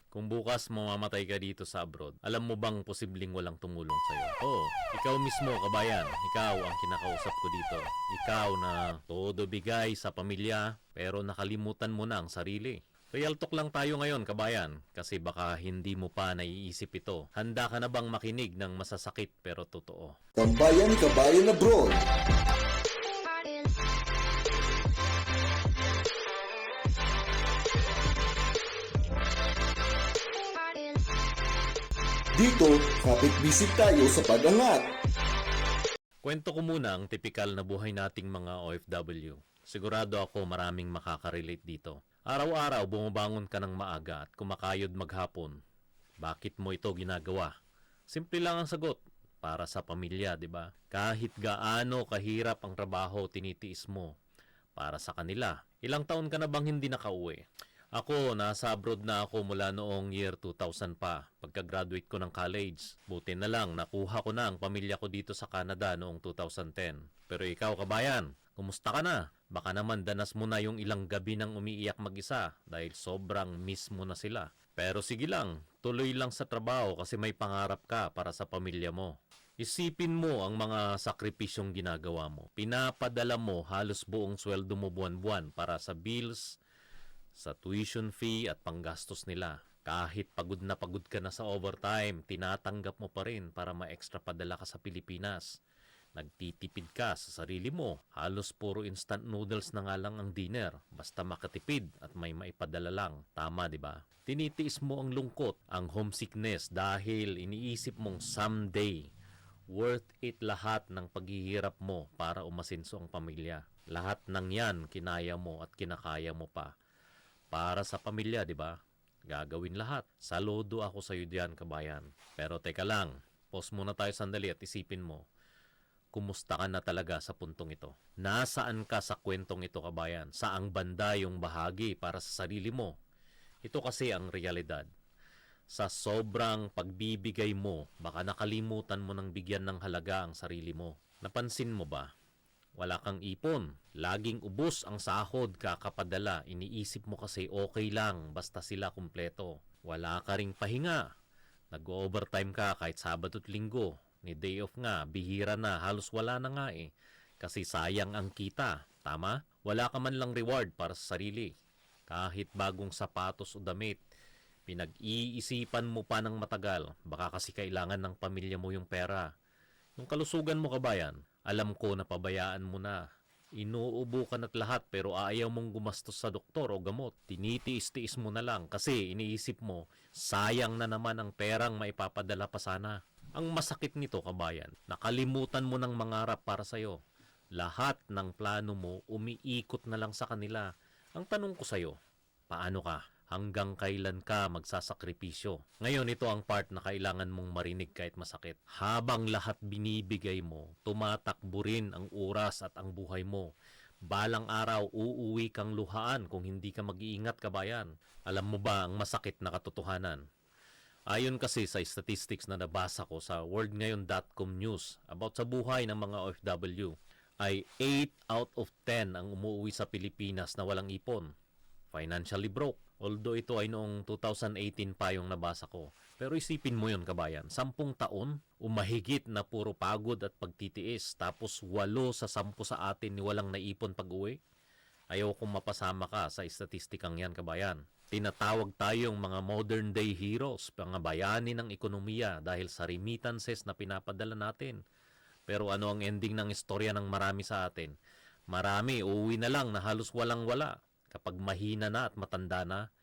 Kung bukas mamamatay ka dito sa abroad, alam mo bang posibleng walang tumulong sa'yo? Oo, ikaw mismo, kabayan. Ikaw ang kinakausap ko dito. Ikaw na todo bigay sa pamilya, pero nakalimutan mo na ang sarili. Real talk lang tayo ngayon, kabayan, kasi baka hindi mo pa naiisip ito. Handa ka na bang makinig ng masasakit pero totoo? Kabayan Kabayan Abroad. Dito, kapit visit tayo sa pag-angat. Kwento ko muna ang tipikal na buhay nating mga OFW. Sigurado ako maraming makaka-relate dito. Araw-araw bumabangon ka ng maaga at kumakayod maghapon. Bakit mo ito ginagawa? Simple lang ang sagot. Para sa pamilya, di ba? Kahit gaano kahirap ang trabaho, tinitiis mo. Para sa kanila. Ilang taon ka na bang hindi nakauwi? Ako, nasa abroad na ako mula noong year 2000 pa, pagka-graduate ko ng college. Buti na lang, nakuha ko na ang pamilya ko dito sa Canada noong 2010. Pero ikaw, kabayan, kumusta ka na? Baka naman danas mo na yung ilang gabi nang umiiyak mag-isa dahil sobrang miss mo na sila. Pero sige lang, tuloy lang sa trabaho kasi may pangarap ka para sa pamilya mo. Isipin mo ang mga sakripisyong ginagawa mo. Pinapadala mo halos buong sweldo mo buwan-buwan para sa bills, sa tuition fee at panggastos nila. Kahit pagod na pagod ka na sa overtime, tinatanggap mo pa rin para ma-extra padala ka sa Pilipinas. Nagtitipid ka sa sarili mo. Halos puro instant noodles na nga lang ang dinner. Basta makatipid at may maipadala lang. Tama, di ba? Tinitiis mo ang lungkot, ang homesickness dahil iniisip mong someday worth it lahat ng paghihirap mo para umasinso ang pamilya. Lahat ng yan kinaya mo at kinakaya mo pa. Para sa pamilya, di ba? Gagawin lahat. Saludo ako sa iyo diyan, kabayan. Pero teka lang, pause muna tayo sandali at isipin mo, kumusta ka na talaga sa puntong ito? Nasaan ka sa kwentong ito, kabayan? Saang banda yung bahagi para sa sarili mo? Ito kasi ang realidad. Sa sobrang pagbibigay mo, baka nakalimutan mo ng bigyan ng halaga ang sarili mo. Napansin mo ba? Wala kang ipon. Laging ubos ang sahod kakapadala. Iniisip mo kasi okay lang basta sila kumpleto. Wala ka ring pahinga. Nag-overtime ka kahit Sabado at Linggo. Ni day off nga, bihira na, halos wala na nga eh. Kasi sayang ang kita. Tama? Wala ka man lang reward para sa sarili. Kahit bagong sapatos o damit, pinag-iisipan mo pa ng matagal. Baka kasi kailangan ng pamilya mo yung pera. Yung kalusugan mo, kabayan, alam ko na pabayaan mo na. Inuubo ka na't lahat pero ayaw mong gumastos sa doktor o gamot. Tinitiis-tiis mo na lang kasi iniisip mo, sayang na naman ang perang maipapadala pa sana. Ang masakit nito, kabayan, nakalimutan mo ng mangarap para sa'yo. Lahat ng plano mo umiikot na lang sa kanila. Ang tanong ko sa'yo, paano ka? Hanggang kailan ka magsasakripisyo? Ngayon, ito ang part na kailangan mong marinig kahit masakit. Habang lahat binibigay mo, tumatakbo rin ang oras at ang buhay mo. Balang araw, uuwi kang luhaan kung hindi ka mag-iingat, kabayan. Alam mo ba ang masakit na katotohanan? Ayon kasi sa statistics na nabasa ko sa worldngayon.com news about sa buhay ng mga OFW, ay 8 out of 10 ang umuwi sa Pilipinas na walang ipon. Financially broke. Although ito ay noong 2018 pa yung nabasa ko. Pero isipin mo yun, kabayan. 10 taon, umahigit na puro pagod at pagtitiis. Tapos 8 sa 10 sa atin ni walang naipon pag-uwi. Ayaw kong mapasama ka sa statistikang yan, kabayan. Tinatawag tayong mga modern day heroes, mga bayani ng ekonomiya dahil sa remittances na pinapadala natin. Pero ano ang ending ng istorya ng marami sa atin? Marami, uuwi na lang na halos walang-wala. Kapag mahina na at matanda na,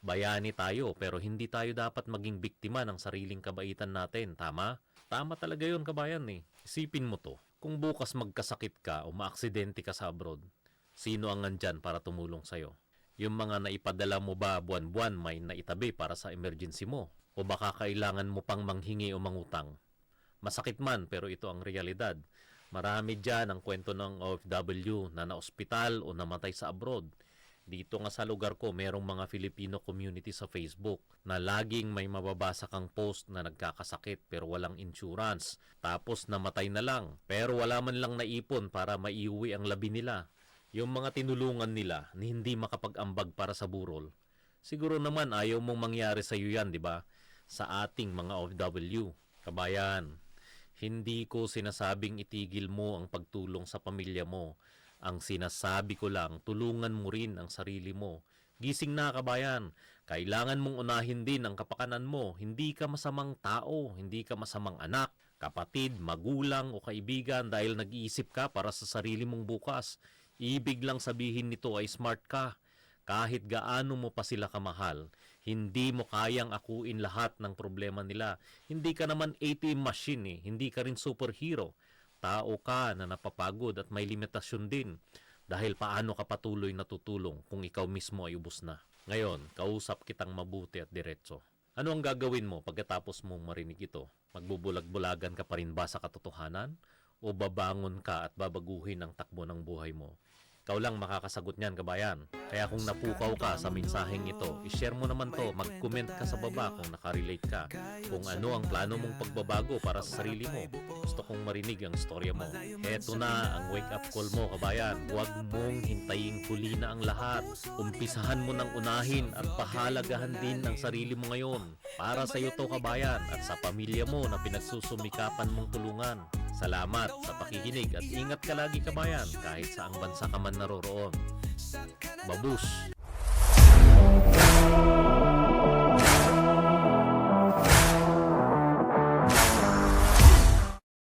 bayani tayo pero hindi tayo dapat maging biktima ng sariling kabaitan natin. Tama? Tama talaga yun, kabayan eh. Isipin mo to, kung bukas magkasakit ka o maaksidente ka sa abroad, sino ang nandyan para tumulong sa'yo? Yung mga naipadala mo ba buwan-buwan may naitabi para sa emergency mo? O baka kailangan mo pang manghingi o mangutang? Masakit man pero ito ang realidad. Marami dyan ang kwento ng OFW na na-ospital o namatay sa abroad. Dito nga sa lugar ko, merong mga Filipino community sa Facebook na laging may mababasa kang post na nagkakasakit pero walang insurance. Tapos namatay na lang pero wala man lang naipon para maiuwi ang labi nila. Yung mga tinulungan nila na hindi makapag-ambag para sa burol, Siguro naman ayaw mong mangyari sa iyo yan, di ba? Sa ating mga OFW. Kabayan, hindi ko sinasabing itigil mo ang pagtulong sa pamilya mo. Ang sinasabi ko lang, tulungan mo rin ang sarili mo. Gising na, kabayan. Kailangan mong unahin din ang kapakanan mo. Hindi ka masamang tao, hindi ka masamang anak, kapatid, magulang o kaibigan dahil nag-iisip ka para sa sarili mong bukas. Ibig lang sabihin nito ay smart ka. Kahit gaano mo pa sila kamahal, hindi mo kayang akuin lahat ng problema nila. Hindi ka naman ATM machine hindi ka rin superhero. Tao ka na napapagod at may limitasyon din. Dahil paano ka patuloy natutulong kung ikaw mismo ay ubos na. Ngayon, kausap kitang mabuti at diretso. Ano ang gagawin mo pagkatapos mong marinig ito? Magbubulag-bulagan ka pa rin ba sa katotohanan? O babangon ka at babaguhin ang takbo ng buhay mo? Ikaw lang makakasagot niyan, kabayan. Kaya kung napukaw ka sa mensaheng ito, ishare mo naman to, mag-comment ka sa baba kung nakarelate ka. Kung ano ang plano mong pagbabago para sa sarili mo. Gusto kong marinig ang storya mo. Heto na ang wake-up call mo, kabayan. Huwag mong hintayin huli na ang lahat. Umpisahan mo ng unahin at pahalagahan din ang sarili mo ngayon. Para sa iyo to, kabayan, at sa pamilya mo na pinagsusumikapan mong tulungan. Salamat sa pakikinig at ingat ka lagi, kabayan, kahit saang bansa ka man naroroon. Babush!